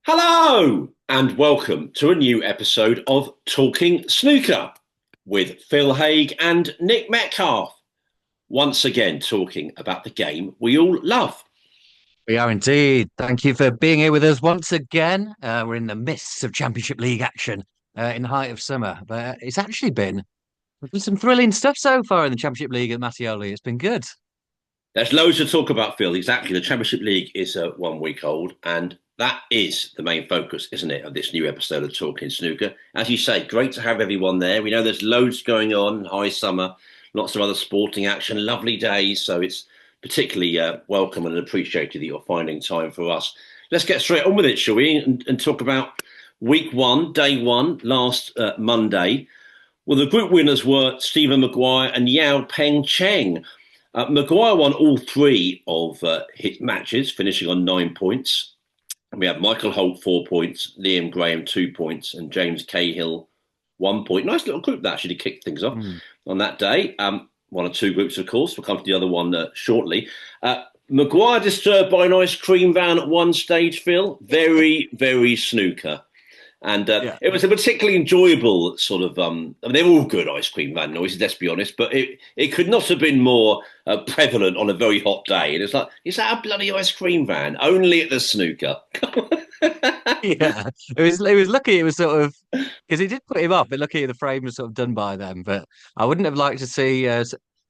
Hello and welcome to a new episode of Talking Snooker with Phil Haig and Nick Metcalf. Once again, talking about the game we all love. We are indeed. Thank you for being here with us once again. We're in the midst of Championship League action in the height of summer, but it's actually been some thrilling stuff so far in the Championship League at Mattioli. It's been good. There's loads to talk about, Phil. Exactly. The Championship League is 1 week old, and that is the main focus, isn't it, of this new episode of Talking Snooker. As you say, great to have everyone there. We know there's loads going on, high summer, lots of other sporting action, lovely days. So it's particularly welcome and appreciated that you're finding time for us. Let's get straight on with it, shall we? And talk about week one, day one, last Monday. Well, the group winners were Stephen Maguire and Yao Peng Cheng. Maguire won all three of his matches, finishing on 9 points. And we have Michael Holt 4 points, Liam Graham 2 points, and James Cahill 1 point. Nice little group that actually kicked things off Mm. on that day. One or two groups, of course. We'll come to the other one shortly. Maguire disturbed by an ice cream van at one stage, Phil. Very, very snooker. And Yeah. it was a particularly enjoyable sort of. They're all good ice cream van noises, let's be honest, but it could not have been more prevalent on a very hot day. And it's like, is that a bloody ice cream van? Only at the snooker. Yeah. It was lucky it was sort of because he did put him up, but lucky the frame was sort of done by them. But I wouldn't have liked to see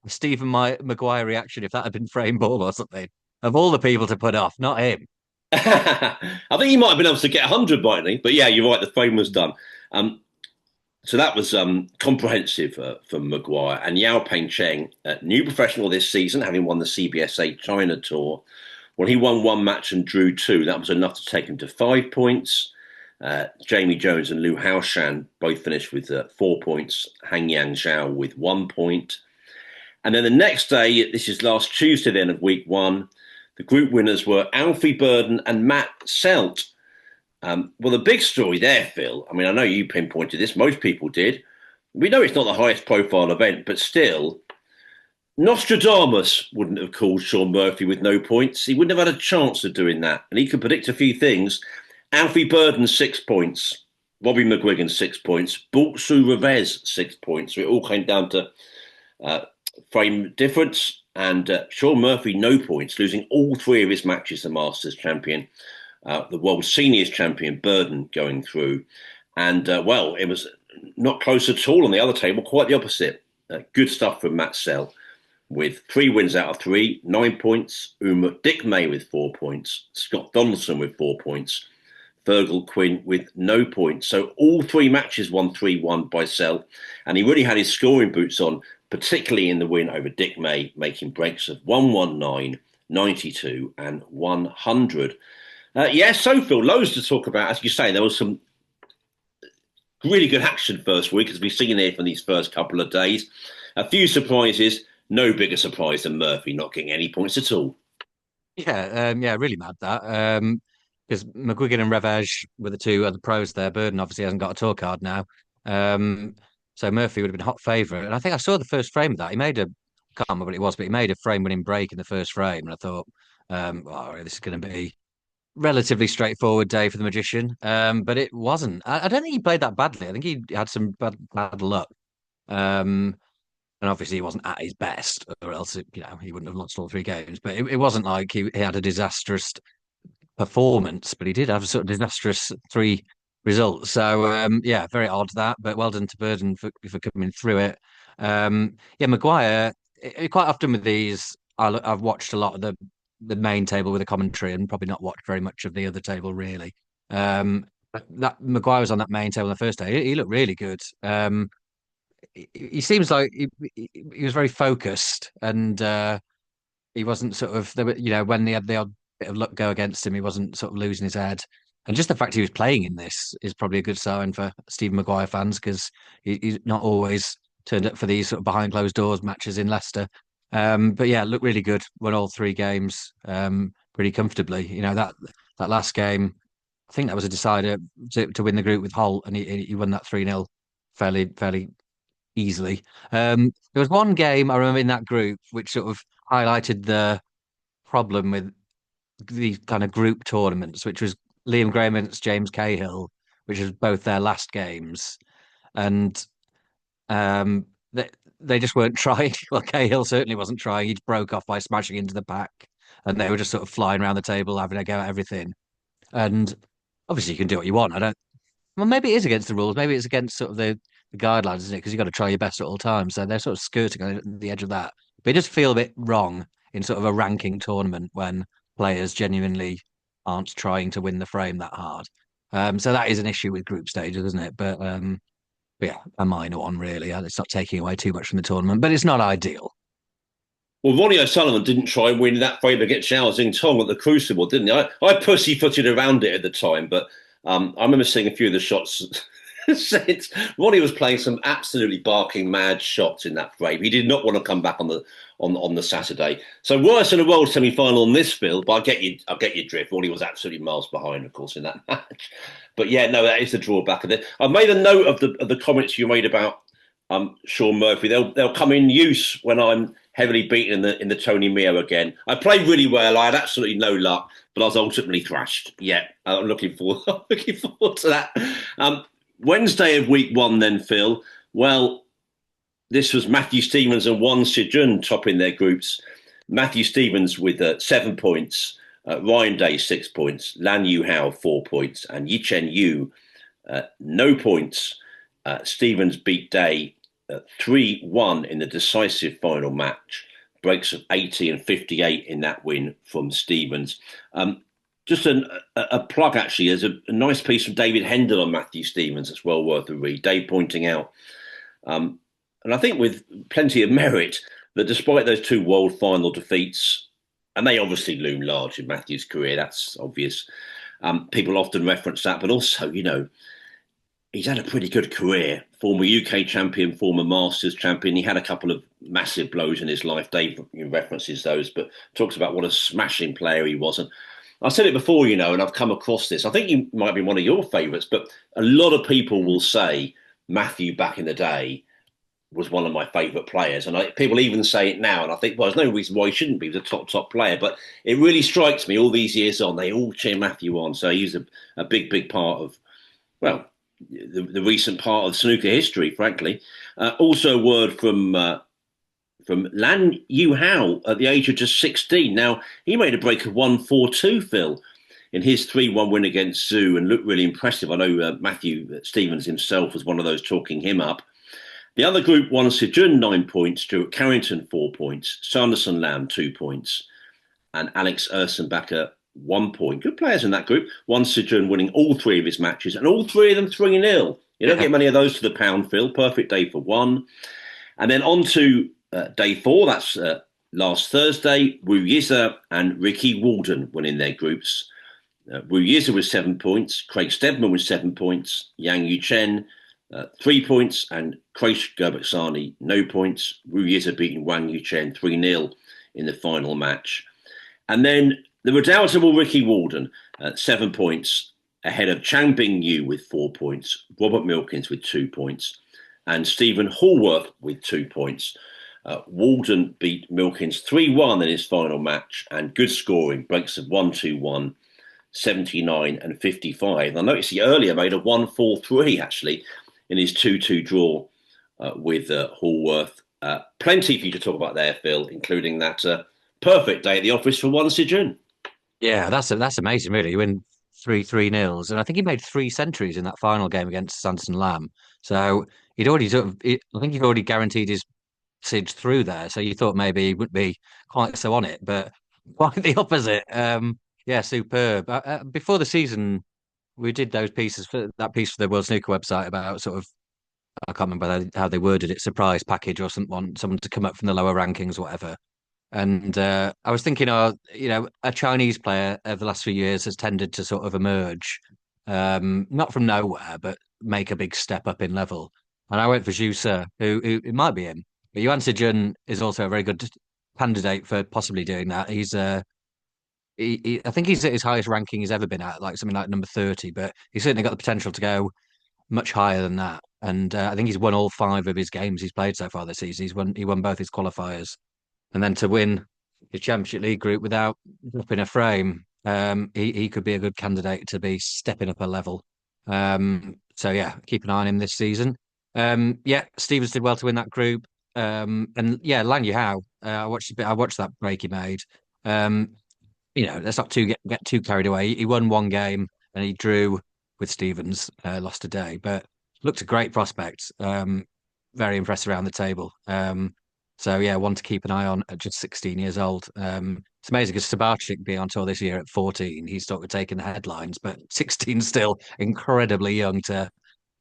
Stephen Maguire reaction if that had been frame ball or something. Of all the people to put off, not him. I think he might have been able to get 100 by now, but yeah, you're right. The frame was done. Um, so that was comprehensive for Maguire and Yao Peng Cheng, new professional this season, having won the CBSA China Tour. Well, he won one match and drew two. That was enough to take him to 5 points. Jamie Jones and Liu Haoshan both finished with 4 points. Hang Yang Zhao with 1 point. And then the next day, this is last Tuesday then of week one, the group winners were Alfie Burden and Matt Selt. Well, the big story there, Phil, I mean, I know you pinpointed this, most people did. We know it's not the highest profile event, but still, Nostradamus wouldn't have called Sean Murphy with no points. He wouldn't have had a chance of doing that. And he could predict a few things. Alfie Burden, 6 points. Robbie McGuigan, 6 points. Bultsu Revez, 6 points. So it all came down to uh, frame difference. And Sean Murphy, no points, losing all three of his matches, the Masters champion, the World Seniors champion, Burden, going through. And, well, it was not close at all on the other table, quite the opposite. Good stuff from Matt Sell with 3 wins out of three, 9 points. Dick May with 4 points. Scott Donaldson with 4 points. Fergal Quinn with no points. So all three matches won 3-1 by Sell. And he really had his scoring boots on, particularly in the win over Dick May, making breaks of 119, 92, and 100. Yeah, so Phil, loads to talk about. As you say, there was some really good action first week, as we've seen here from these first couple of days. A few surprises, no bigger surprise than Murphy not getting any points at all. Yeah, really mad that. Because McGuigan and Revage were the two other pros there. Burden obviously hasn't got a tour card now. Um, so Murphy would have been hot favourite. And I think I saw the first frame of that. Can't remember what it was, but he made a frame winning break in the first frame. And I thought, oh, this is going to be relatively straightforward day for the magician. But it wasn't. I don't think he played that badly. I think he had some bad luck. Um, and obviously he wasn't at his best, or else he wouldn't have lost all three games. But it wasn't like he had a disastrous performance, but he did have a sort of disastrous three results. So yeah, very odd that, but well done to Burden for coming through it. Yeah, Maguire. Quite often with these, I've watched a lot of the main table with the commentary, and probably not watched very much of the other table really. That Maguire was on that main table on the first day. He looked really good. He seems like he was very focused, and he wasn't sort of there were, when they had the odd bit of luck go against him, he wasn't sort of losing his head. And just the fact he was playing in this is probably a good sign for Stephen Maguire fans because he's not always turned up for these sort of behind closed doors matches in Leicester. But yeah, looked really good. Won all three games pretty comfortably. That last game, I think that was a decider to win the group with Holt, and he won that 3-0 fairly easily. There was one game I remember in that group which sort of highlighted the problem with these kind of group tournaments, which was Liam Graham against James Cahill, which was both their last games, and um, they just weren't trying. Well, Cahill certainly wasn't trying. He broke off by smashing into the pack, and they were just sort of flying around the table, having a go at everything. And obviously, you can do what you want. I don't. Well, maybe it is against the rules. Maybe it's against sort of the guidelines, isn't it? Because you've got to try your best at all times. So they're sort of skirting on the edge of that. But it does feel a bit wrong in sort of a ranking tournament when players genuinely aren't trying to win the frame that hard. So that is an issue with group stages, isn't it? But yeah, a minor one really. It's not taking away too much from the tournament, but it's not ideal. Well, Ronnie O'Sullivan didn't try and win that frame against Xiao Xing at the Crucible, didn't he? I pussyfooted around it at the time, but I remember seeing a few of the shots. Since Ronnie was playing some absolutely barking mad shots in that frame. He did not want to come back on the Saturday. So worse in a world semi-final on this field, but I get your drift. Ronnie was absolutely miles behind, of course, in that match. But yeah, no, that is the drawback of it. I've made a note of the comments you made about Sean Murphy. They'll come in use when I'm heavily beaten in the Tony Mio again. I played really well. I had absolutely no luck, but I was ultimately thrashed. Yeah, I'm looking forward. Looking forward to that. Wednesday of week one, then Phil. Well, this was Matthew Stevens and Won Sejun topping their groups. Matthew Stevens with 7 points, Ryan Day 6 points, Lan Yu Hao 4 points, and Yichen Yu no points. Stevens beat Day 3-1 in the decisive final match. Breaks of 80 and 58 in that win from Stevens. Just a plug, actually. There's a nice piece from David Hendel on Matthew Stevens that's well worth a read. Dave pointing out, and I think with plenty of merit, that despite those two world final defeats, and they obviously loom large in Matthew's career, that's obvious. People often reference that, but also, he's had a pretty good career. Former UK champion, former Masters champion. He had a couple of massive blows in his life. Dave references those, but talks about what a smashing player he was. And I said it before, and I've come across this. I think you might be one of your favourites, but a lot of people will say Matthew back in the day was one of my favourite players. And people even say it now. And I think, well, there's no reason why he shouldn't be the top player. But it really strikes me all these years on, they all cheer Matthew on. So he's a big, big part of, well, the recent part of snooker history, frankly. Also a word from Lan Yu Hao at the age of just 16. Now, he made a break of 1-4-2, Phil, in his 3-1 win against Zhu and looked really impressive. I know Matthew Stevens himself was one of those talking him up. The other group won Sejun 9 points, Stuart Carrington 4 points, Sanderson Lam 2 points, and Alex Ursenbacher 1 point. Good players in that group. Won Sejun winning all three of his matches, and all three of them 3-0. You don't get many of those to the pound, Phil. Perfect day for one. And then on to day four. That's last Thursday. Wu Yiza and Ricky Walden winning their groups. Wu Yiza with 7 points. Craig Steadman with 7 points. Yang Yuchen 3 points. And Kraish Gerbaksani no points. Wu Yiza beating Wang Yuchen 3-0 in the final match. And then the redoubtable Ricky Walden 7 points ahead of Chang Bing Yu with 4 points. Robert Milkins with 2 points. And Stephen Hallworth with 2 points. Walden beat Milkins 3-1 in his final match, and good scoring, breaks of 1-2-1, 79 and 55. I noticed he earlier made a 1-4-3 actually in his 2-2 draw with Hallworth. Plenty for you to talk about there, Phil, including that perfect day at the office for Won Sejun. Yeah, that's amazing, really. You win 3-3-0s, and I think he made 3 centuries in that final game against Sanderson Lam. So he'd already I think he'd already guaranteed his passage through there. So you thought maybe he wouldn't be quite so on it, but quite the opposite. Yeah, superb. Before the season, we did those pieces for that piece for the World Snooker website about sort of, I can't remember how they worded it, surprise package or someone to come up from the lower rankings, or whatever. And I was thinking, a Chinese player over the last few years has tended to sort of emerge, not from nowhere, but make a big step up in level. And I went for Zhu Se, who it might be him. But Yuan Sijun is also a very good candidate for possibly doing that. I think he's at his highest ranking he's ever been at, like something like number 30, but he's certainly got the potential to go much higher than that. And I think he's won all 5 of his games he's played so far this season. He won both his qualifiers, and then to win his Championship League group without dropping a frame. he could be a good candidate to be stepping up a level. So yeah, keep an eye on him this season. Yeah, Stevens did well to win that group. And yeah, Lang Yihao, I watched a bit. I watched that break he made. Um, let's not get too carried away. He won one game and he drew with Stevens, lost a day, but looked a great prospect. Very impressed around the table. So yeah, one to keep an eye on at just 16 years old. It's amazing because Sabacic being on tour this year at 14, he's sort of taking the headlines, but 16 still incredibly young to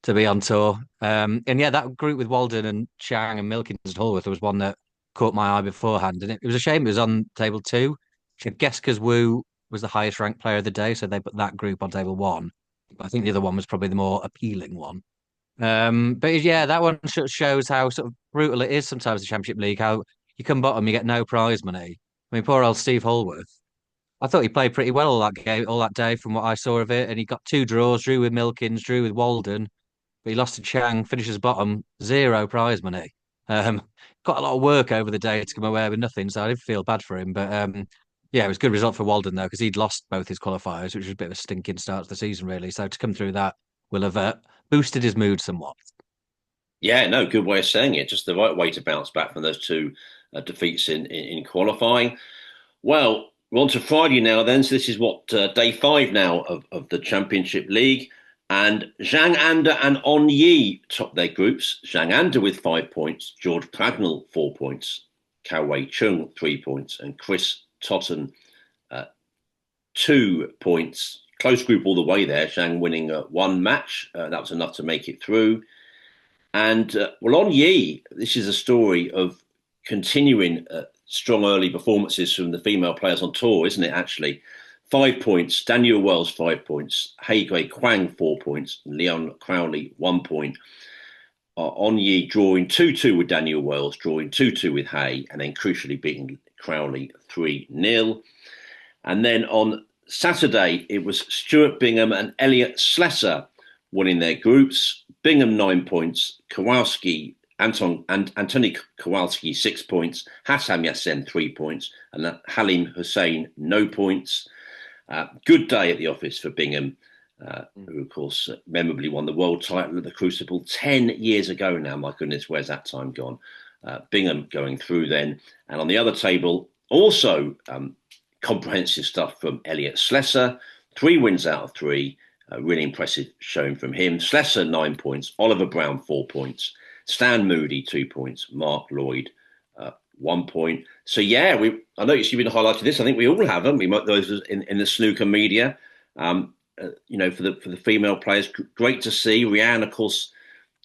be on tour. And yeah, that group with Walden and Chang and Milkins and Hallworth was one that caught my eye beforehand, and it was a shame it was on table two. I guess because Wu was the highest ranked player of the day, so they put that group on table one. I think the other one was probably the more appealing one. But yeah, that one shows how sort of brutal it is sometimes the Championship League. How you come bottom, you get no prize money. I mean, poor old Steve Hallworth. I thought he played pretty well all that game, all that day, from what I saw of it, and he got two draws, drew with Milkins, drew with Walden, but he lost to Chang, finishes bottom, zero prize money. Um, got a lot of work over the day to come away with nothing, so I did feel bad for him. But yeah, it was a good result for Walden though, because he'd lost both his qualifiers, which was a bit of a stinking start to the season, really. So to come through that will have boosted his mood somewhat. Yeah, no, good way of saying it. Just the right way to bounce back from those two defeats in qualifying. Well, we're on to Friday now then. So this is what, day five now of the Championship League. And Zhang Anda and On Yi top their groups. Zhang Anda with 5 points, George Pragnell 4 points, Cao Wei Chung 3 points, and Chris Totten 2 points. Close group all the way there. Zhang winning one match. That was enough to make it through. And well, On Yi, this is a story of continuing strong early performances from the female players on tour, isn't it? Actually, 5 points. Daniel Wells 5 points. Haigui Kwang 4 points. And Leon Crowley 1 point. On Yi drawing 2-2 with Daniel Wells, drawing 2-2 with Hay, and then crucially beating Crowley 3-0. And then on Saturday, it was Stuart Bingham and Elliot Slesser winning their groups. Bingham 9 points, Kowalski, Antony Kowalski 6 points, Hassam Yassen 3 points, and Halim Hussein no points. Good day at the office for Bingham, who of course memorably won the world title at the Crucible 10 years ago now. My goodness, where's that time gone? Bingham going through then. And on the other table, also comprehensive stuff from Elliot Slesser, 3 wins out of 3. Really impressive showing from him. Slesser 9 points, Oliver Brown 4 points, Stan Moody 2 points, Mark Lloyd 1 point. So yeah, I noticed you've been highlighting this. I think we all have them. We might those in the snooker media. For the female players, great to see. Rianne, of course,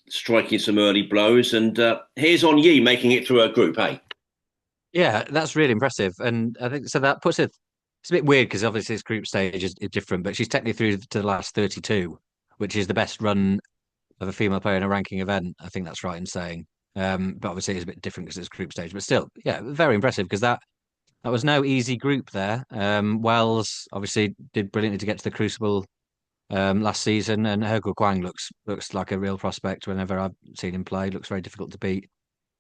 striking some early blows, and here's On Yi making it through her group. Hey, Yeah, that's really impressive, and I think so. That puts it. It's a bit weird because obviously this group stage is different, but she's technically through to the last 32, which is the best run of a female player in a ranking event. I think that's right in saying. But obviously it's a bit different because it's group stage. But still, yeah, very impressive because that was no easy group there. Wells obviously did brilliantly to get to the Crucible last season, and Hergo Kwang looks like a real prospect whenever I've seen him play. Looks very difficult to beat.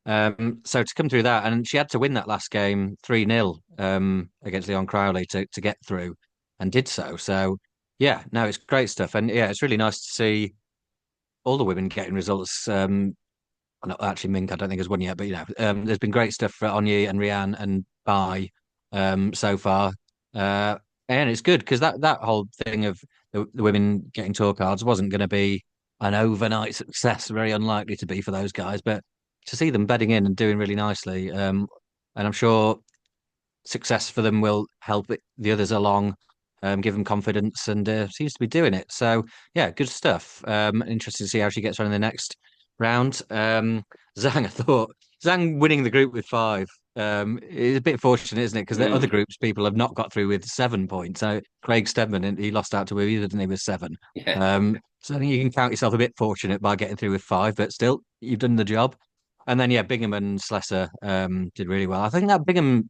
So to come through that, and she had to win that last game 3-0 against Leon Crowley to get through, and did so. So yeah, no, it's great stuff, and yeah, it's really nice to see all the women getting results. Not actually Mink, I don't think has won yet, but there's been great stuff for Onyi and Rianne and Bai so far. And it's good because that whole thing of the women getting tour cards wasn't going to be an overnight success, very unlikely to be for those guys. But to see them bedding in and doing really nicely, and I'm sure success for them will help the others along, give them confidence, and seems to be doing it. So yeah, good stuff. Interested to see how she gets on in the next round. Zhang, I thought Zhang winning the group with 5 is a bit fortunate, isn't it? Because the other groups people have not got through with 7 points. So Craig Steadman, and he lost out to Wu, didn't he, with 7? yeah, So I think you can count yourself a bit fortunate by getting through with 5, but still, you've done the job. And then yeah, Bingham and Slesser did really well. I think that Bingham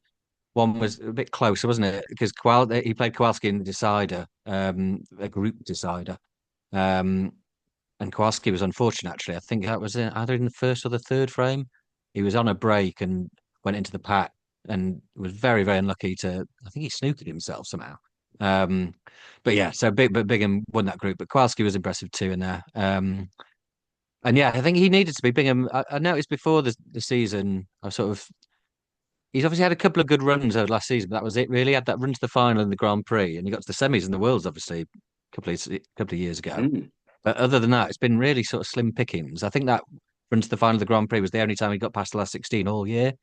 one was a bit closer, wasn't it? Because he played Kowalski in the decider, a group decider. Um, and Kowalski was unfortunate, actually. I think that was either in the first or the third frame. He was on a break and went into the pack and was very, very unlucky to. I think he snookered himself somehow. Um, but yeah, so Bingham won that group, but Kowalski was impressive too in there. And yeah, I think he needed to be Bingham. I noticed before the season, I sort of he's obviously had a couple of good runs over last season, but that was it really. He had that run to the final in the Grand Prix, and he got to the semis in the Worlds, obviously, couple of years ago. Mm. But other than that, it's been really sort of slim pickings. I think that run to the final of the Grand Prix was the only time he got past the last 16 all year.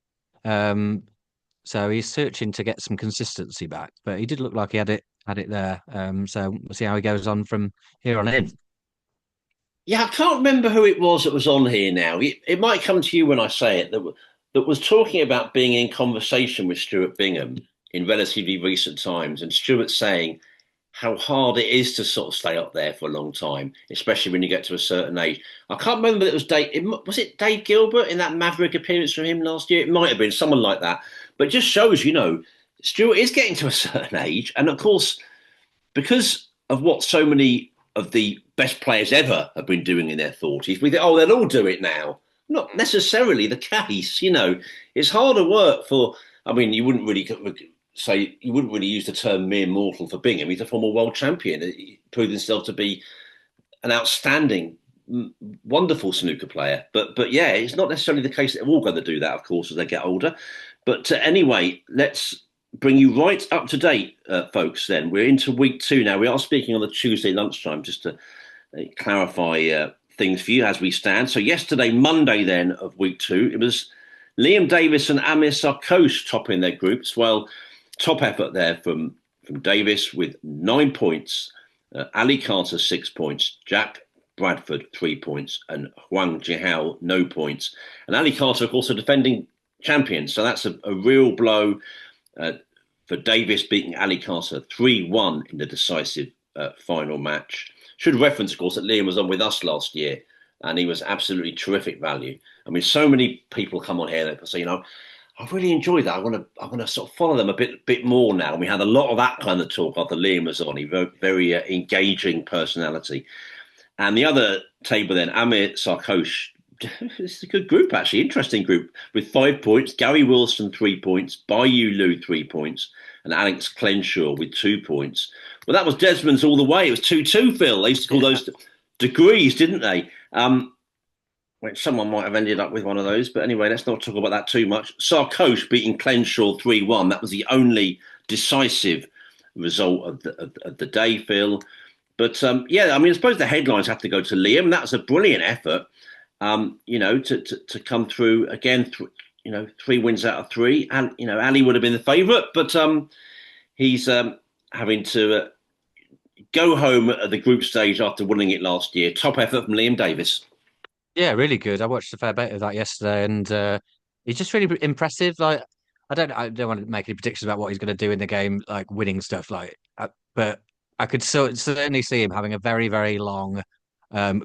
Um, so he's searching to get some consistency back, but he did look like he had it there. So we'll see how he goes on from here on in. Yeah, I can't remember who it was that was on here now. It might come to you when I say it that was talking about being in conversation with Stuart Bingham in relatively recent times, and Stuart saying how hard it is to sort of stay up there for a long time, especially when you get to a certain age. I can't remember that it was Dave. Was it Dave Gilbert in that Maverick appearance from him last year? It might have been someone like that, but it just shows, Stuart is getting to a certain age, and of course, because of what so many of the best players ever have been doing in their 40s, we think, oh, they'll all do it now. Not necessarily the case. It's harder work for. I mean, you wouldn't really use the term mere mortal for Bingham. He's a former world champion. He proved himself to be an outstanding, wonderful snooker player. But yeah, it's not necessarily the case that they're all going to do that, of course, as they get older. But anyway, let's bring you right up to date, folks. Then we're into week 2 now. We are speaking on the Tuesday lunchtime, just to clarify things for you as we stand. So yesterday, Monday, then of week 2, it was Liam Davis and Amir Sarkosh topping their groups. Well, top effort there from Davis with 9 points, Ali Carter 6 points, Jack Bradford 3 points, and Huang Jihao no points. And Ali Carter, of course, a defending champion, so that's a real blow for Davis beating Ali Carter 3-1 in the decisive final match. Should reference, of course, that Liam was on with us last year, and he was absolutely terrific value. I mean, so many people come on here that say, I really enjoy that. I want to sort of follow them a bit more now. And we had a lot of that kind of talk after Liam was on. He very engaging personality. And the other table then, Amir Sarkosh. It's a good group, actually. Interesting group with 5 points. Gary Wilson, 3 points. Bayu Liu, 3 points. And Alex Clenshaw with 2 points. Well, that was Desmond's all the way. It was 2-2, Phil. They used to call those degrees, didn't they? Which someone might have ended up with one of those. But anyway, let's not talk about that too much. Sarkosh beating Clenshaw 3-1. That was the only decisive result of the day, Phil. But yeah, I mean, I suppose the headlines have to go to Liam. That was a brilliant effort, to come through again, 3 wins out of 3. And, Ali would have been the favourite, but he's having to go home at the group stage after winning it last year. Top effort from Liam Davis. Yeah, really good. I watched a fair bit of that yesterday, and he's just really impressive. Like, I don't want to make any predictions about what he's going to do in the game, like winning stuff. But I could certainly see him having a very, very long,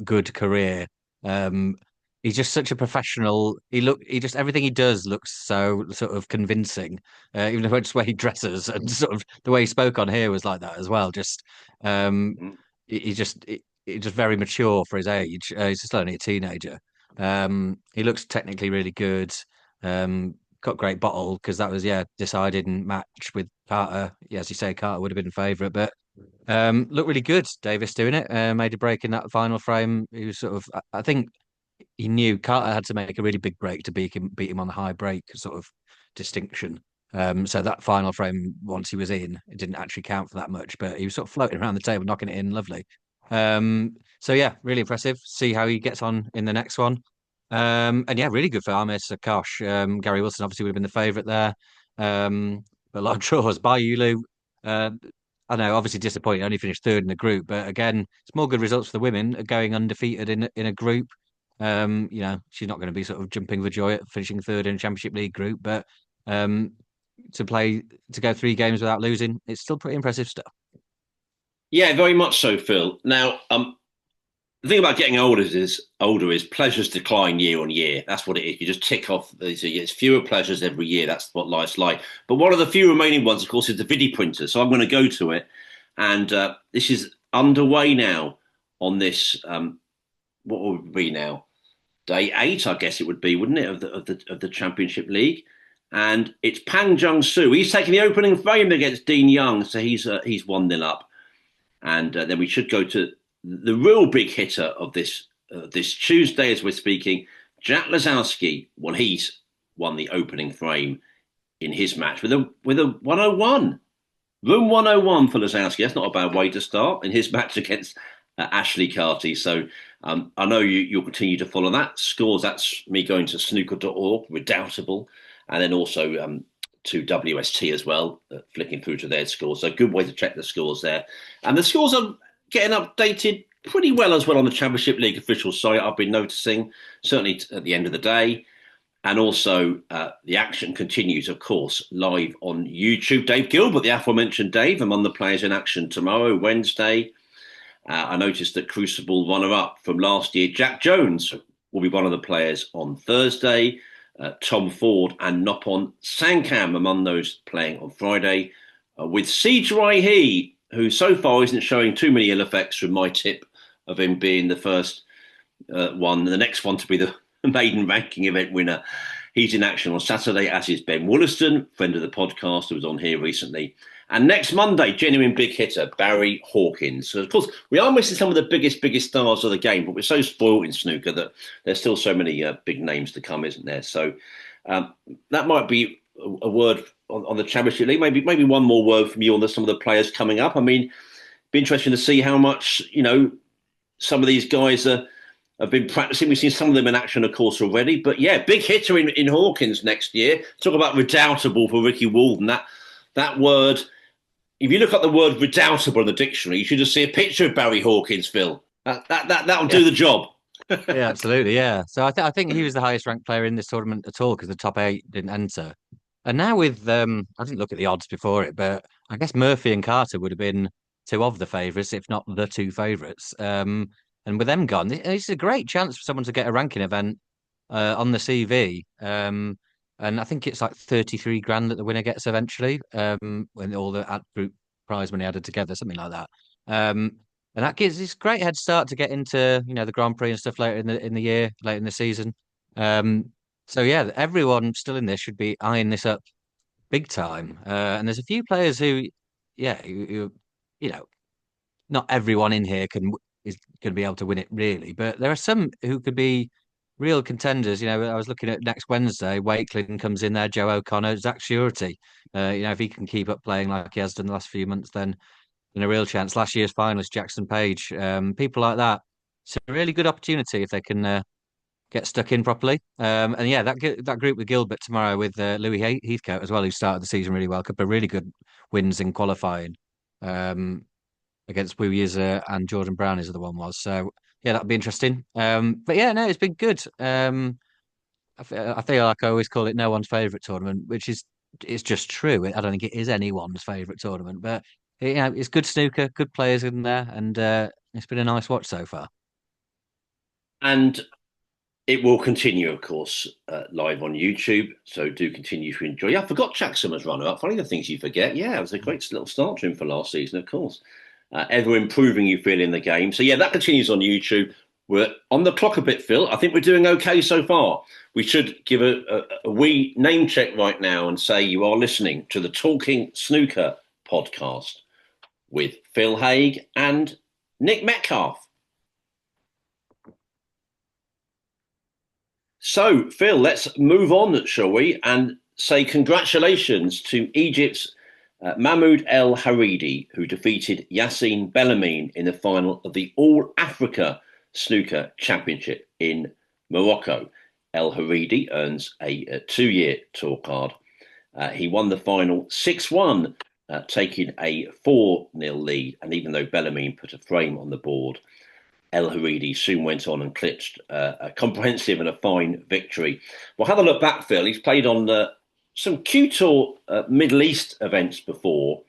good career. Um, he's just such a professional. He just everything he does looks so sort of convincing. Even though just the way he dresses and sort of the way he spoke on here was like that as well. Just Mm. he just he's just very mature for his age. He's just only a teenager. He looks technically really good. Got great bottle because that was decided and match with Carter. Yeah, as you say, Carter would have been favourite, but looked really good. Davis doing it, made a break in that final frame. He was sort of, I think he knew Carter had to make a really big break to beat him on the high break sort of distinction. So that final frame, once he was in, it didn't actually count for that much, but he was sort of floating around the table, knocking it in, lovely. So yeah, really impressive. See how he gets on in the next one. And yeah, really good for Amir Sakash. Gary Wilson obviously would have been the favourite there. But a lot of draws. Bayulu, uh, I know, obviously disappointing, only finished third in the group, but again, it's more good results for the women going undefeated in a group. She's not going to be sort of jumping for joy at finishing third in a Championship League group, but um, to go 3 games without losing, it's still pretty impressive stuff. Yeah, very much so, Phil. Now, the thing about getting older is pleasures decline year on year. That's what it is. You just tick off. It's fewer pleasures every year. That's what life's like. But one of the few remaining ones, of course, is the Vidi printer. So I'm going to go to it, and this is underway now on this. What would it be now? Day 8, I guess it would be, wouldn't it, of the Championship League? and it's Pang Jung-soo. He's taking the opening frame against Dean Young, so he's 1-0 up. And then we should go to the real big hitter of this Tuesday as we're speaking, Jack Lazowski. Well, he's won the opening frame in his match with a 101. Room 101 for Lazowski. That's not a bad way to start in his match against Ashley Carty. So I know you'll continue to follow that. Scores, that's me going to snooker.org, Redoubtable, and then also to WST as well, flicking through to their scores. So good way to check the scores there. And the scores are getting updated pretty well as well on the Championship League official site, I've been noticing, certainly at the end of the day. And also, the action continues, of course, live on YouTube. Dave Gilbert, the aforementioned Dave, among the players in action tomorrow, Wednesday. I noticed that Crucible runner-up from last year, Jack Jones, will be one of the players on Thursday. Tom Ford and Nopon Sankam among those playing on Friday. With Siege He, who so far isn't showing too many ill effects from my tip of him being the first one, the next one to be the maiden ranking event winner. He's in action on Saturday, as is Ben Wollaston, friend of the podcast who was on here recently. And next Monday, genuine big hitter, Barry Hawkins. So, of course, we are missing some of the biggest stars of the game, but we're so spoiled in snooker that there's still so many big names to come, isn't there? So that might be a word on the Championship League. Maybe one more word from you on some of the players coming up. I mean, it'd be interesting to see how much, some of these guys have been practicing. We've seen some of them in action, of course, already. But yeah, big hitter in Hawkins next year. Talk about redoubtable for Ricky Walden. That word, if you look up the word redoubtable in the dictionary, you should just see a picture of Barry Hawkins, Phil. That'll do the job. Yeah, absolutely. Yeah. So I think he was the highest ranked player in this tournament at all because the top eight didn't enter. And now with I didn't look at the odds before it, but I guess Murphy and Carter would have been two of the favourites, if not the two favourites. And with them gone, it's a great chance for someone to get a ranking event on the CV. And I think it's like 33 grand that the winner gets eventually, when all the group prize money added together, something like that. And that gives this great head start to get into, the Grand Prix and stuff later in the year, later in the season. So yeah, everyone still in this should be eyeing this up big time. And there's a few players who, yeah, not everyone in here is going to be able to win it really, but there are some who could be real contenders. I was looking at next Wednesday. Wakeling comes in there, Joe O'Connor, Zach Surety. If he can keep up playing like he has done the last few months, then in a real chance. Last year's finalist Jackson Page, people like that. It's a really good opportunity if they can get stuck in properly. And yeah, that group with Gilbert tomorrow with Louis Heathcote as well, who started the season really well. A couple of really good wins in qualifying against Wu Yiza and Jordan Brown, as the other one was. So yeah, that'll be interesting. But yeah, no, it's been good. I feel like I always call it no one's favourite tournament, which is it's just true. I don't think it is anyone's favourite tournament, but it's good snooker, good players in there, and it's been a nice watch so far. And it will continue, of course, live on YouTube. So do continue to enjoy. Yeah, I forgot Jackson was runner-up. Funny the things you forget. Yeah, it was a great little start to him for last season, of course. Ever improving, you feel, in the game. So yeah, that continues on YouTube. We're on the clock a bit, Phil. I think we're doing okay so far. We should give a wee name check right now and say you are listening to the Talking Snooker podcast with Phil Haig and Nick Metcalf. So, Phil, let's move on, shall we, and say congratulations to Egypt's Mahmoud El Haridi, who defeated Yassine Bellamine in the final of the All Africa Snooker Championship in Morocco. El Haridi earns a 2-year tour card. He won the final 6-1, taking a 4-0 lead. And even though Bellamine put a frame on the board, El Haridi soon went on and clinched a comprehensive and a fine victory. Well, have a look back, Phil. He's played on some Q-Tour Middle East events before,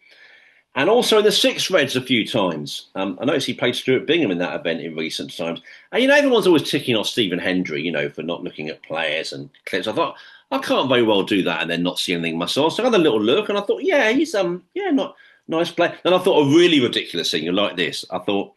and also in the Six Reds a few times. I noticed he played Stuart Bingham in that event in recent times. And, everyone's always ticking off Stephen Hendry, for not looking at players and clips. I thought, I can't very well do that and then not see anything myself. So I had a little look and I thought, yeah, he's, not nice player. And I thought a really ridiculous thing like this. I thought,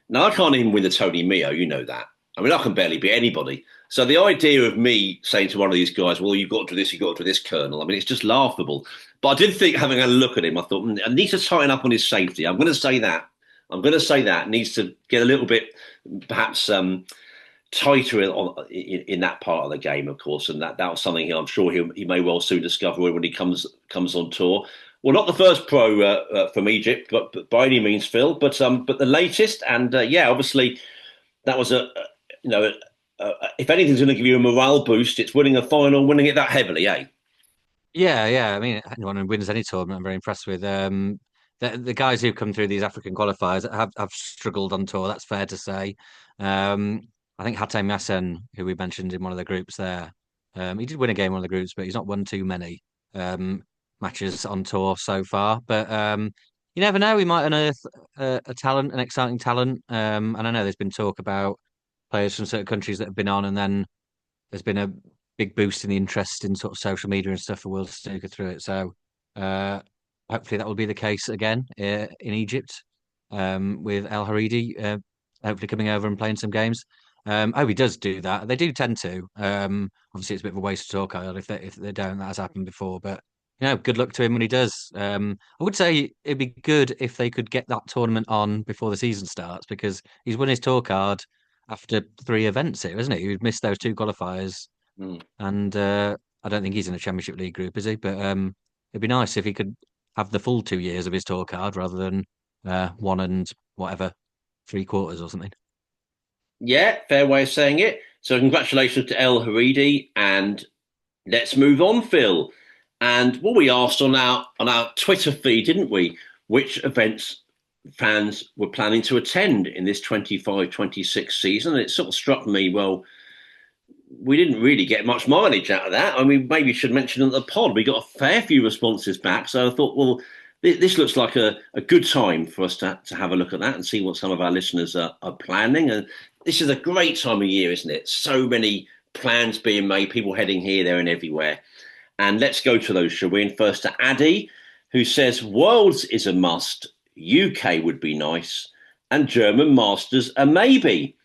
no, I can't even win the Tony Mio, you know that. I mean, I can barely beat anybody. So the idea of me saying to one of these guys, well, you've got to do this, you've got to do this, Colonel, I mean, it's just laughable. But I did think, having a look at him, I thought, I need to tighten up on his safety. I'm going to say that. I'm going to say that. Needs to get a little bit, perhaps, tighter in that part of the game, of course. And that was something I'm sure he may well soon discover when he comes on tour. Well, not the first pro from Egypt, but by any means, Phil. But the latest, and yeah, obviously that was you know, if anything's going to give you a morale boost, it's winning a final, winning it that heavily, eh? Yeah, yeah. I mean, anyone who wins any tournament, I'm very impressed with. The guys who come through these African qualifiers have struggled on tour. That's fair to say. Um, I think Hatem Yassen, who we mentioned in one of the groups there, he did win a game in one of the groups, but he's not won too many matches on tour so far. But you never know; we might unearth a talent, an exciting talent. And I know there's been talk about players from certain countries that have been on, and then there's been a big boost in the interest in sort of social media and stuff for World Snooker through it. So uh, hopefully that will be the case again in Egypt with El Haridi hopefully coming over and playing some games. I hope he does do that. They do tend to. Obviously, it's a bit of a waste of talk, Kyle, if they don't. That has happened before, but good luck to him when he does. I would say it'd be good if they could get that tournament on before the season starts because he's won his tour card after three events here, isn't he? He missed those two qualifiers, Mm. and I don't think he's in a Championship League group, is he? But it'd be nice if he could have the full 2 years of his tour card rather than one and whatever, three quarters or something. Yeah, fair way of saying it. So congratulations to El Haridi, and let's move on, Phil. And what we asked on our Twitter feed, didn't we? Which events fans were planning to attend in this 25-26 season? And it sort of struck me, well, we didn't really get much mileage out of that. I mean, maybe should mention at the pod, we got a fair few responses back. So I thought, well, this looks like a good time for us to have a look at that and see what some of our listeners are planning. And this is a great time of year, isn't it? So many plans being made, people heading here, there, and everywhere. And let's go to those, shall we? And first to Addy, who says Worlds is a must, UK would be nice, and German Masters a maybe.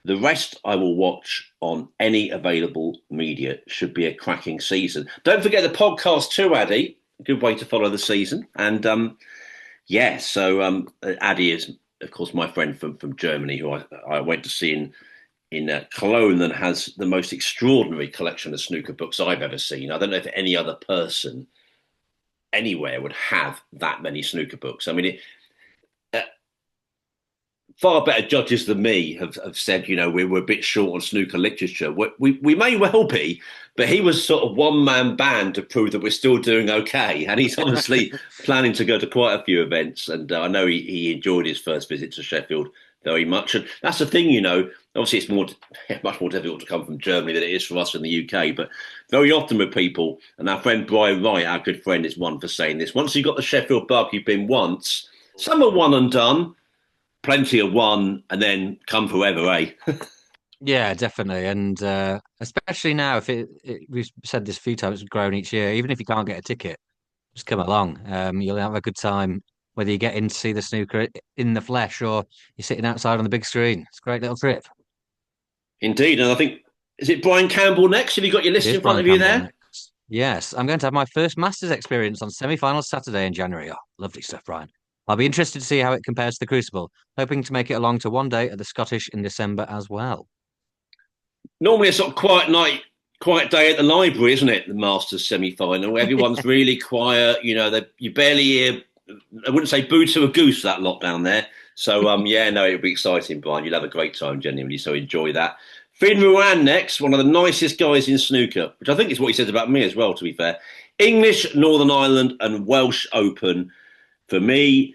The rest I will watch on any available media. Should be a cracking season. Don't forget the podcast too, Addy. Good way to follow the season. And yeah, so Addy is, of course, my friend from Germany, who I went to see in Cologne, and has the most extraordinary collection of snooker books I've ever seen. I don't know if any other person anywhere would have that many snooker books. I mean, far better judges than me have said, we're a bit short on snooker literature. We may well be, but he was sort of one man band to prove that we're still doing okay. And he's obviously planning to go to quite a few events. And I know he enjoyed his first visit to Sheffield very much. And that's the thing, obviously it's much more difficult to come from Germany than it is for us in the UK. But very often with people, and our friend Brian Wright, our good friend, is one for saying this. Once you've got the Sheffield bug, you've been once. Some are one and done. Plenty of one, and then come forever, eh? Yeah, definitely, and especially now, if we've said this a few times, it's grown each year. Even if you can't get a ticket, just come along. You'll have a good time, whether you get in to see the snooker in the flesh or you're sitting outside on the big screen. It's a great little trip. Indeed, and I think, is it Brian Campbell next? Have you got your It list is in front Brian of you Campbell there? next. Yes, I'm going to have my first Masters experience on semi-final Saturday in January. Oh, lovely stuff, Brian. I'll be interested to see how it compares to the Crucible, hoping to make it along to one day at the Scottish in December as well. Normally a sort of quiet night, quiet day at the library, isn't it? The Masters semi-final, everyone's really quiet. You barely hear. I wouldn't say boo to a goose that lot down there. So yeah, no, it'll be exciting, Brian. You'll have a great time, genuinely. So enjoy that. Finn Ruan next, one of the nicest guys in snooker, which I think is what he says about me as well. To be fair, English, Northern Ireland, and Welsh Open for me,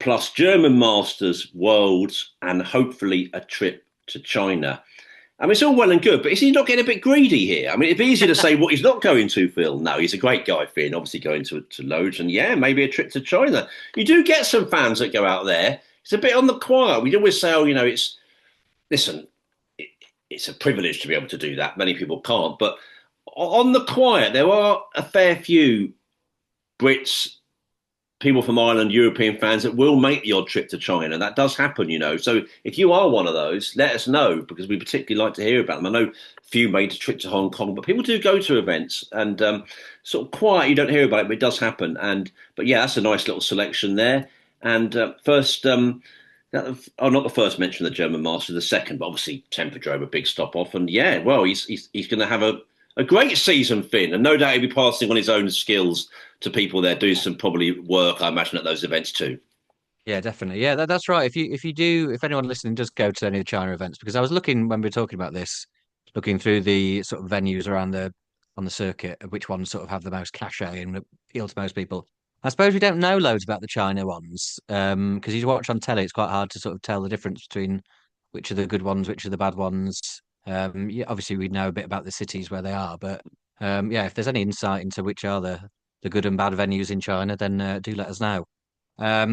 plus German Masters, Worlds, and hopefully a trip to China. I mean, it's all well and good, but is he not getting a bit greedy here? I mean, it'd be easy to say what he's not going to, Phil. No, he's a great guy, Finn, obviously going to loads. And yeah, maybe a trip to China. You do get some fans that go out there. It's a bit on the quiet. We always say, listen, it's a privilege to be able to do that. Many people can't. But on the quiet, there are a fair few Brits, people from Ireland, European fans that will make the odd trip to China. That does happen, you know. So if you are one of those, let us know because we particularly like to hear about them. I know few made a trip to Hong Kong, but people do go to events and sort of quiet. You don't hear about it, but it does happen. But yeah, that's a nice little selection there. And first, not the first mention of the German Master, the second, but obviously Tempodrome, a big stop off. And yeah, well, he's going to have a great season, Finn, and no doubt he'll be passing on his own skills to people there, doing some probably work, I imagine, at those events too. Yeah, definitely. Yeah, that's right. If anyone listening does go to any of the China events, because I was looking when we were talking about this, looking through the sort of venues around the on the circuit, of which ones sort of have the most cachet and appeal to most people. I suppose we don't know loads about the China ones, because you watch on telly, it's quite hard to sort of tell the difference between which are the good ones, which are the bad ones. Yeah, obviously we know a bit about the cities where they are, but yeah, if there's any insight into which are the good and bad venues in China, then do let us know.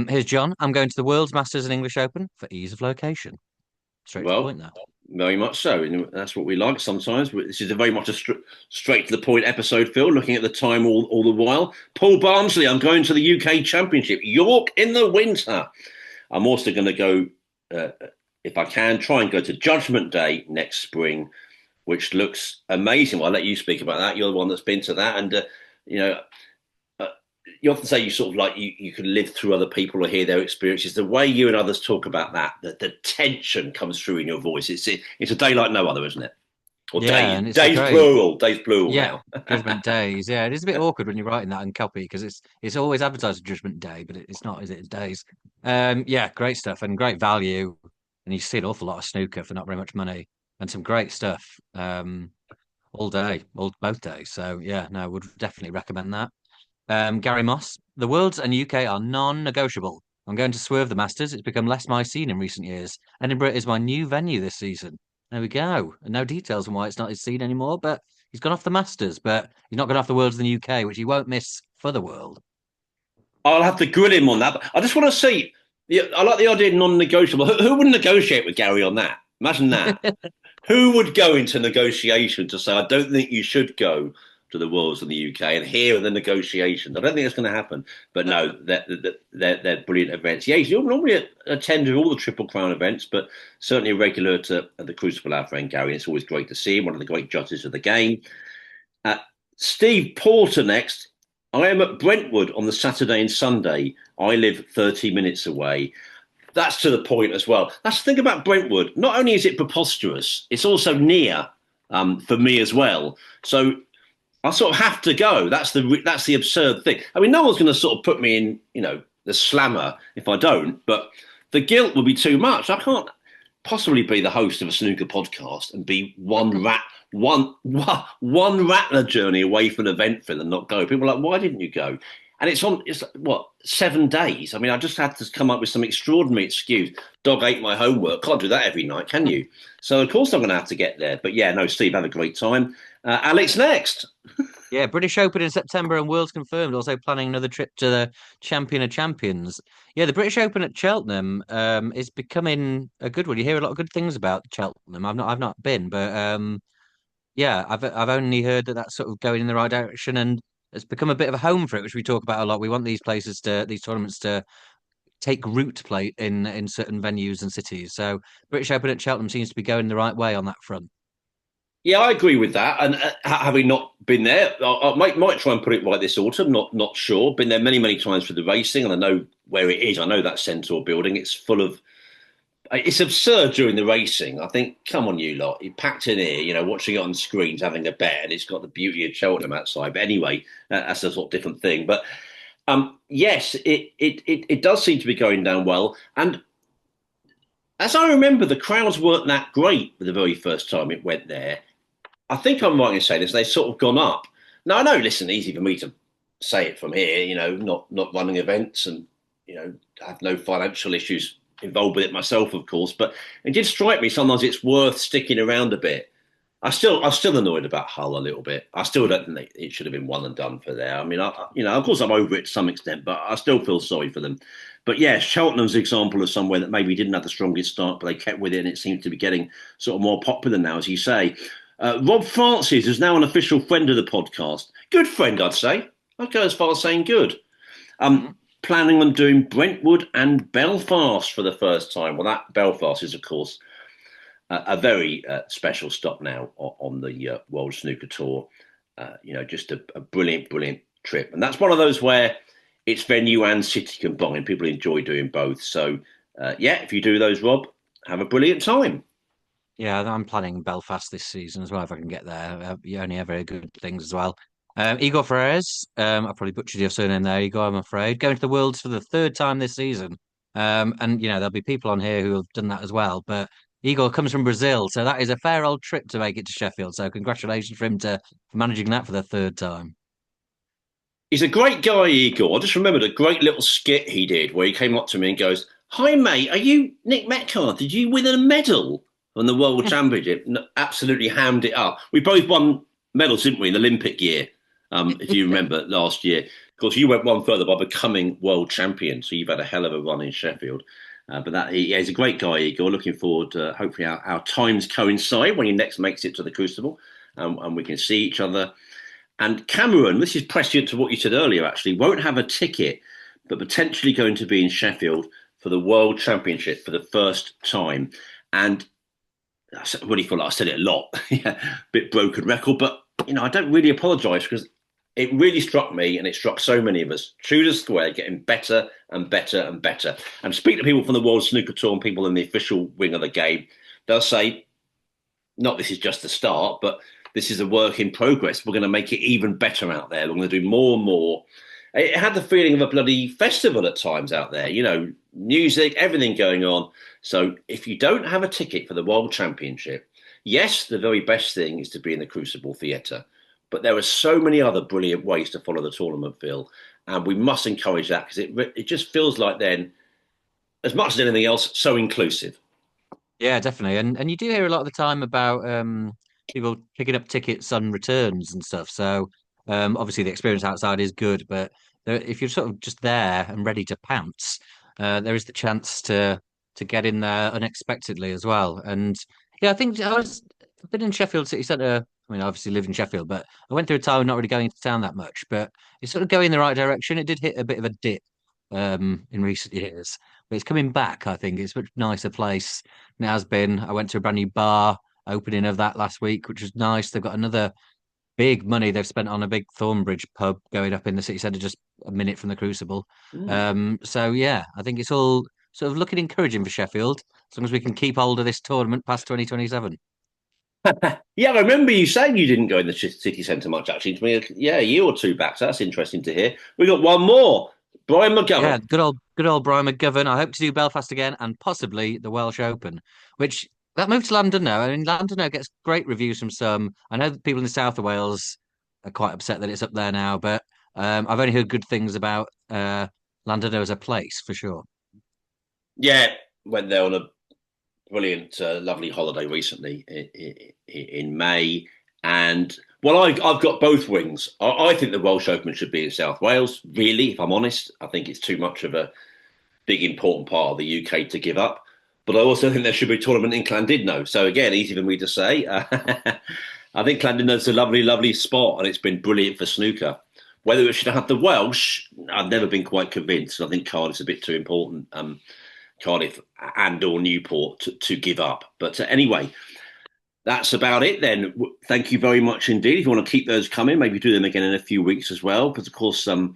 Here's John. I'm going to the World's Masters and English Open for ease of location. Straight to the Well, point now. very much so. And that's what we like sometimes. This is a very much a straight to the point episode, Phil, looking at the time all the while. Paul Barnsley, I'm going to the UK Championship. York in the winter. I'm also going to go, if I can, try and go to Judgment Day next spring, which looks amazing. Well, I'll let you speak about that. You're the one that's been to that. And, you know, you often say you sort of like you can live through other people or hear their experiences. The way you and others talk about that, the tension comes through in your voice. It's a day like no other, isn't it? Or Yeah, day and it's days great. plural, days plural Yeah, now. Judgment Days. Yeah, it is a bit awkward when you're writing that in copy because it's always advertised as Judgment Day, but it's not, is it? It's days. Yeah, great stuff and great value. And you see an awful lot of snooker for not very much money and some great stuff all day, both days. So yeah, no, would definitely recommend that. Gary Moss, the Worlds and UK are non-negotiable. I'm going to swerve the Masters. It's become less my scene in recent years. Edinburgh is my new venue this season. There we go. And no details on why it's not his scene anymore, but he's gone off the Masters, but he's not gone off the Worlds in the UK, which he won't miss for the World. I'll have to grill him on that. But I just want to see. Yeah, I like the idea of non-negotiable. Who would negotiate with Gary on that? Imagine that. Who would go into negotiation to say, I don't think you should go to the Worlds in the UK, and here are the negotiations? I don't think it's going to happen. But no, they're brilliant events. Yeah, he's normally attend all the Triple Crown events, but certainly a regular at the Crucible, our friend Gary. It's always great to see him, one of the great judges of the game. Uh, Steve Porter next. I am at Brentwood on the Saturday and Sunday. I live 30 minutes away. That's to the point as well. That's the thing about Brentwood. Not only is it preposterous, it's also near for me as well. So I sort of have to go. That's the absurd thing. I mean, no one's going to sort of put me in, the slammer if I don't. But the guilt would be too much. I can't possibly be the host of a snooker podcast and be one rattler journey away from an event for and not go. People are like, why didn't you go? And it's what, 7 days? I mean, I just had to come up with some extraordinary excuse. Dog ate my homework. Can't do that every night, can you? So, of course, I'm going to have to get there. But yeah, no, Steve, have a great time. Alex, next. Yeah, British Open in September and Worlds confirmed. Also planning another trip to the Champion of Champions. Yeah, the British Open at Cheltenham is becoming a good one. You hear a lot of good things about Cheltenham. I've not been, but yeah, I've only heard that that's sort of going in the right direction and it's become a bit of a home for it, which we talk about a lot. We want these tournaments to take root play in certain venues and cities. So British Open at Cheltenham seems to be going the right way on that front. Yeah, I agree with that. And having not been there, I might try and put it right this autumn. Not sure. Been there many times for the racing, and I know where it is. I know that Centaur building. It's full of. It's absurd during the racing. I think, come on, you lot, you packed in here, watching it on screens, having a bet, and it's got the beauty of Cheltenham outside. But anyway, that's a sort of different thing. But yes, it does seem to be going down well. And as I remember, the crowds weren't that great the very first time it went there. I think I'm right in saying this. They've sort of gone up. Now I know. Listen, easy for me to say it from here. Not running events and have no financial issues involved with it myself, of course. But it did strike me sometimes it's worth sticking around a bit. I'm still annoyed about Hull a little bit. I still don't think it should have been one and done for there. I mean, of course I'm over it to some extent, but I still feel sorry for them. But yeah, Cheltenham's an example of somewhere that maybe didn't have the strongest start, but they kept with it, and it seems to be getting sort of more popular now, as you say. Rob Francis is now an official friend of the podcast. Good friend, I'd say. I'd go as far as saying good. planning on doing Brentwood and Belfast for the first time. Well, that Belfast is, of course, a very special stop now on the World Snooker Tour. Just a brilliant, brilliant trip. And that's one of those where it's venue and city combined. People enjoy doing both. So, if you do those, Rob, have a brilliant time. Yeah, I'm planning Belfast this season as well if I can get there. You only ever hear good things as well. Igor Ferreras, I probably butchered your surname there, Igor, I'm afraid. Going to the Worlds for the third time this season. And, there'll be people on here who have done that as well. But Igor comes from Brazil, so that is a fair old trip to make it to Sheffield. So congratulations for him for managing that for the third time. He's a great guy, Igor. I just remembered a great little skit he did where he came up to me and goes, "Hi, mate, are you Nick Metcalf? Did you win a medal on the World Championship?" Absolutely hammed it up. We both won medals, didn't we, in the Olympic year, if you remember last year. Of course, you went one further by becoming world champion, so you've had a hell of a run in Sheffield. He's a great guy, Igor. Looking forward to hopefully our times coincide when he next makes it to the Crucible, and we can see each other. And Cameron, this is prescient to what you said earlier, actually, won't have a ticket, but potentially going to be in Sheffield for the World Championship for the first time. And I really feel like I said it a lot, yeah, bit broken record, but I don't really apologise because it really struck me and it struck so many of us. Tudor Square getting better and better and better. And speaking to people from the World Snooker Tour and people in the official wing of the game, they'll say, not this is just the start, but this is a work in progress. We're going to make it even better out there. We're going to do more and more. It had the feeling of a bloody festival at times out there, music, everything going on. So if you don't have a ticket for the World Championship, yes, the very best thing is to be in the Crucible Theatre. But there are so many other brilliant ways to follow the tournament, Phil. And we must encourage that because it just feels like then, as much as anything else, so inclusive. Yeah, definitely. And you do hear a lot of the time about people picking up tickets on returns and stuff. So obviously the experience outside is good, but if you're sort of just there and ready to pounce, there is the chance to get in there unexpectedly as well. And yeah, I think I've been in Sheffield City Centre. I mean, I obviously live in Sheffield, but I went through a time not really going into town that much, but it's sort of going in the right direction. It did hit a bit of a dip in recent years, but it's coming back. I think it's a much nicer place than it has been. I went to a brand new bar opening of that last week, which was nice. They've got another big money they've spent on a big Thornbridge pub going up in the city centre, just a minute from the Crucible. Mm. So yeah, I think it's all sort of looking encouraging for Sheffield, as long as we can keep hold of this tournament past 2027. Yeah, I remember you saying you didn't go in the city centre much, actually, to me. Yeah, a year or two back. So that's interesting to hear. We got one more. Brian Yeah, McGovern. good old Brian McGovern. I hope to do Belfast again and possibly the Welsh Open, which that moved to London now. I mean, London now gets great reviews from some. I know that people in the south of Wales are quite upset that it's up there now, but I've only heard good things about London as a place for sure. Yeah, went there on a brilliant, lovely holiday recently in May. And well, I've got both wings. I think the Welsh Open should be in South Wales. Really, if I'm honest, I think it's too much of a big important part of the UK to give up. But I also think there should be a tournament in Llandudno. So again, easy for me to say. I think Llandudno's a lovely, lovely spot, and it's been brilliant for snooker. Whether it should have the Welsh, I've never been quite convinced. I think Cardiff's a bit too important. Cardiff and or Newport to give up. But anyway, that's about it then. Thank you very much indeed. If you want to keep those coming, maybe do them again in a few weeks as well, because of course, we're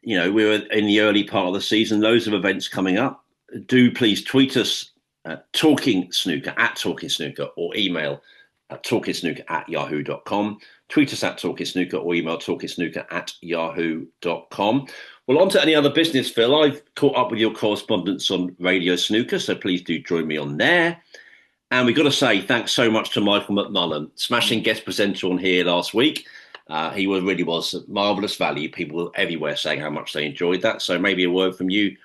in the early part of the season. Loads of events coming up. Do please tweet us Talking Snooker at Talking Snooker or email talkingsnooker@yahoo.com. Tweet us at Talking Snooker or email talkingsnooker@yahoo.com. Well, on to any other business, Phil. I've caught up with your correspondence on Radio Snooker, so please do join me on there. And we've got to say thanks so much to Michael McMullen, smashing guest presenter on here last week. He really was marvellous value. People everywhere saying how much they enjoyed that. So maybe a word from you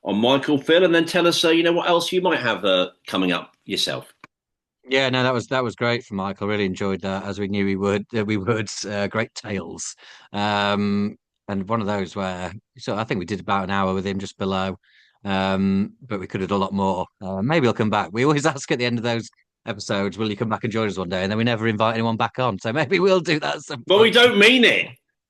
on Michael, Phil, and then tell us, what else you might have coming up yourself. Yeah, no, that was great for Michael. Really enjoyed that, as we knew we would. We would. Great tales, and one of those where I think we did about an hour with him just below, but we could have done a lot more. Maybe he'll come back. We always ask at the end of those episodes, "Will you come back and join us one day?" And then we never invite anyone back on. So maybe we'll do that at some But we point. don't mean it.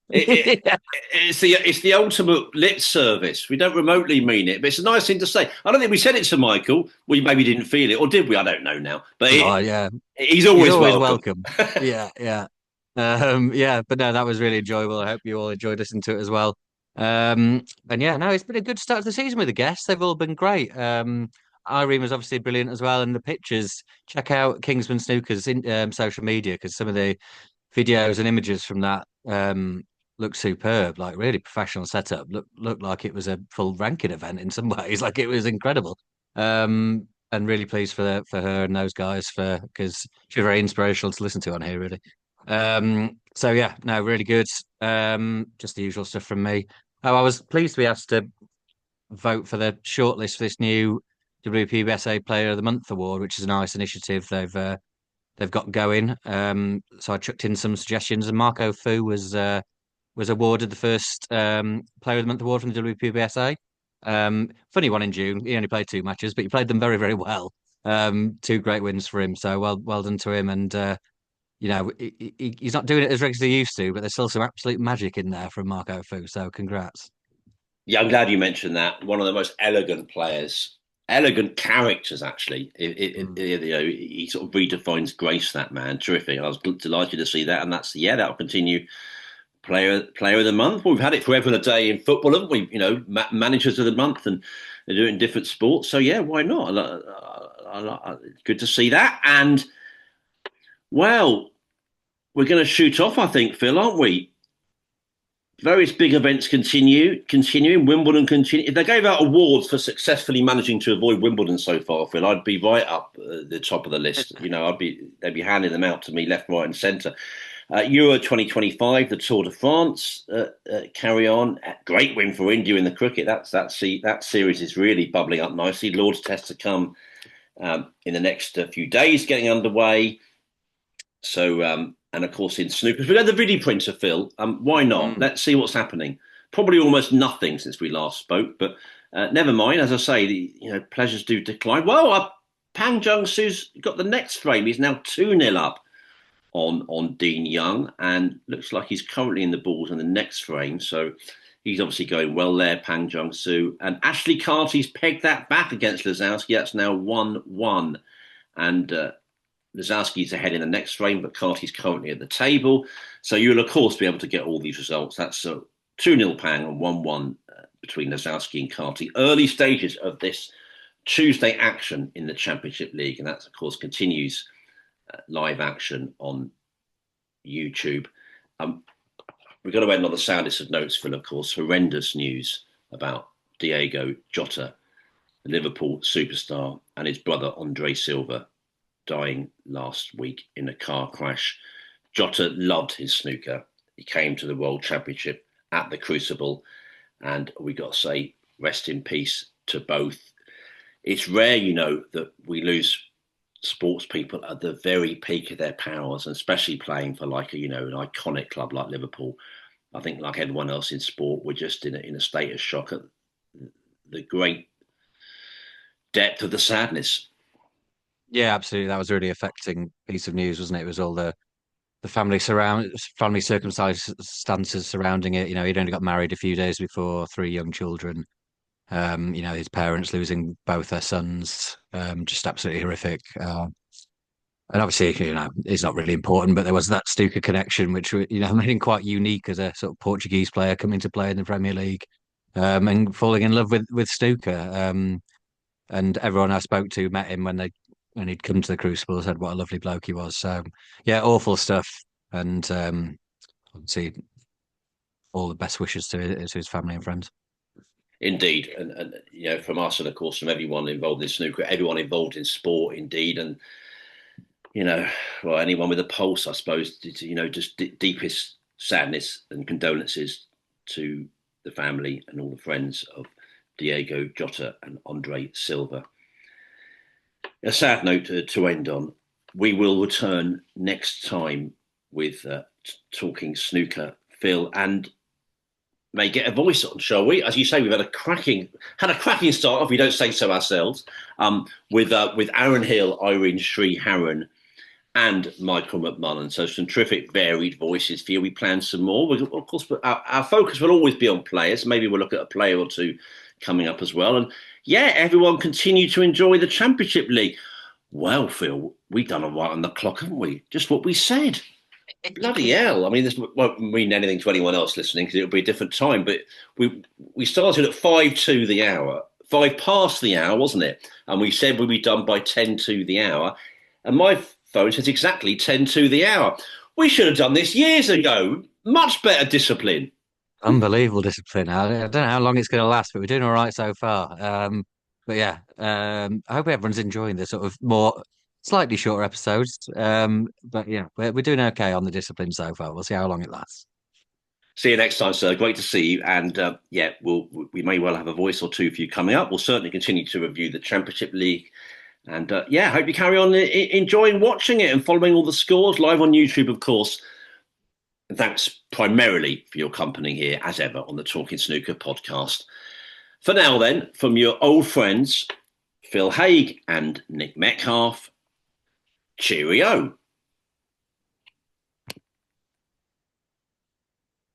it, it's the ultimate lip service. We don't remotely mean it, but it's a nice thing to say. I don't think we said it to Michael. We maybe didn't feel it, or did we? I don't know now. But No, yeah, he's he's always always welcome. welcome. Yeah, yeah. Yeah, but no, that was really enjoyable. I hope you all enjoyed listening to it as well. And yeah, no, it's been a good start to the season with the guests. They've all been great. Irene was obviously brilliant as well, and the pictures. Check out Kingsman Snooker's social media because some of the videos and images from that look superb. Like really professional setup. Looked like it was a full ranking event in some ways. Like it was incredible. And really pleased for her and those guys for because she's very inspirational to listen to on here, really. So yeah, no, really good. Just the usual stuff from me. Oh, I was pleased to be asked to vote for the shortlist for this new WPBSA Player of the Month award, which is a nice initiative they've got going. So I chucked in some suggestions, and Marco Fu was awarded the first Player of the Month award from the WPBSA. Funny one in June. He only played two matches, but he played them very, very well. Two great wins for him. So well done to him. And he's not doing it as regularly as he used to, but there's still some absolute magic in there from Marco Fu. So congrats. Yeah, I'm glad you mentioned that. One of the most elegant players, elegant characters, actually. Mm. He sort of redefines grace. That man, terrific. I was delighted to see that, and that'll continue. Player of the month. Well, we've had it forever and a day in football, haven't we? Managers of the month, and they do it in different sports. So yeah, why not? Good to see that. And well, we're going to shoot off, I think, Phil, aren't we? Various big events continuing. Wimbledon continue. If they gave out awards for successfully managing to avoid Wimbledon so far, Phil, I'd be right up the top of the list. They'd be handing them out to me left, right, and centre. Euro 2025, the Tour de France carry on. Great win for India in the cricket. That series is really bubbling up nicely. Lord's Test to come in the next few days, getting underway. So, and of course in snooker, we got the video printer, Phil. Why not? Mm. Let's see what's happening. Probably almost nothing since we last spoke, but never mind. As I say, pleasures do decline. Well, Pang Jung Su's got the next frame. He's now 2-0 up on Dean Young, and looks like he's currently in the balls in the next frame. So he's obviously going well there, Pang Jung Soo. And Ashley Carty's pegged that back against Lazowski. That's now 1-1. And Lazowski's ahead in the next frame, but Carty's currently at the table. So you'll, of course, be able to get all these results. That's 2-0 Pang and 1-1 between Lazowski and Carty. Early stages of this Tuesday action in the Championship League. And that, of course, continues live action on YouTube. We've got to end on the soundest of notes, Phil, of course. Horrendous news about Diego Jota, the Liverpool superstar, and his brother Andre Silva dying last week in a car crash. Jota loved his snooker. He came to the World Championship at the Crucible, and we got to say rest in peace to both. It's rare, that we lose sports people at the very peak of their powers, and especially playing for an iconic club like Liverpool. I think, like everyone else in sport, we're just in a state of shock at the great depth of the sadness. Yeah, absolutely. That was a really affecting piece of news, wasn't it? It was all the family circumstances surrounding it. He'd only got married a few days before, three young children. His parents losing both their sons, just absolutely horrific. And obviously, it's not really important, but there was that snooker connection, which, made him quite unique as a sort of Portuguese player coming to play in the Premier League, and falling in love with snooker. And everyone I spoke to met him when he'd come to the Crucible, said what a lovely bloke he was. So yeah, awful stuff. And obviously, all the best wishes to his family and friends. Indeed, and from us, and of course from everyone involved in snooker, everyone involved in sport, indeed, and anyone with a pulse, I suppose, just deepest sadness and condolences to the family and all the friends of Diego Jota and Andre Silva. A sad note to end on. We will return next time with talking snooker, Phil, and may get a voice on, shall we? As you say, we've had a cracking start, if we don't say so ourselves, with Aaron Hill, Irene Sri Harron, and Michael McMullen. So some terrific varied voices for you. We plan some more. Of course, but our focus will always be on players. Maybe we'll look at a player or two coming up as well. And yeah, everyone continue to enjoy the Championship League. Well, Phil, we've done all right on the clock, haven't we? Just what we said. Bloody hell. I mean, this won't mean anything to anyone else listening because it'll be a different time. But we started at 5 to the hour, 5 past the hour, wasn't it? And we said we'd be done by 10 to the hour. And my phone says exactly 10 to the hour. We should have done this years ago. Much better discipline. Unbelievable discipline. I don't know how long it's going to last, but we're doing all right so far. But yeah, I hope everyone's enjoying the sort of more slightly shorter episodes. But yeah, we're doing okay on the discipline so far. We'll see how long it lasts. See you next time, sir. Great to see you. And yeah, we may well have a voice or two for you coming up. We'll certainly continue to review the Championship League. And yeah, hope you carry on enjoying watching it and following all the scores live on YouTube, of course. And thanks primarily for your company here, as ever, on the Talking Snooker podcast. For now, then, from your old friends, Phil Haigh and Nick Metcalf, cheerio.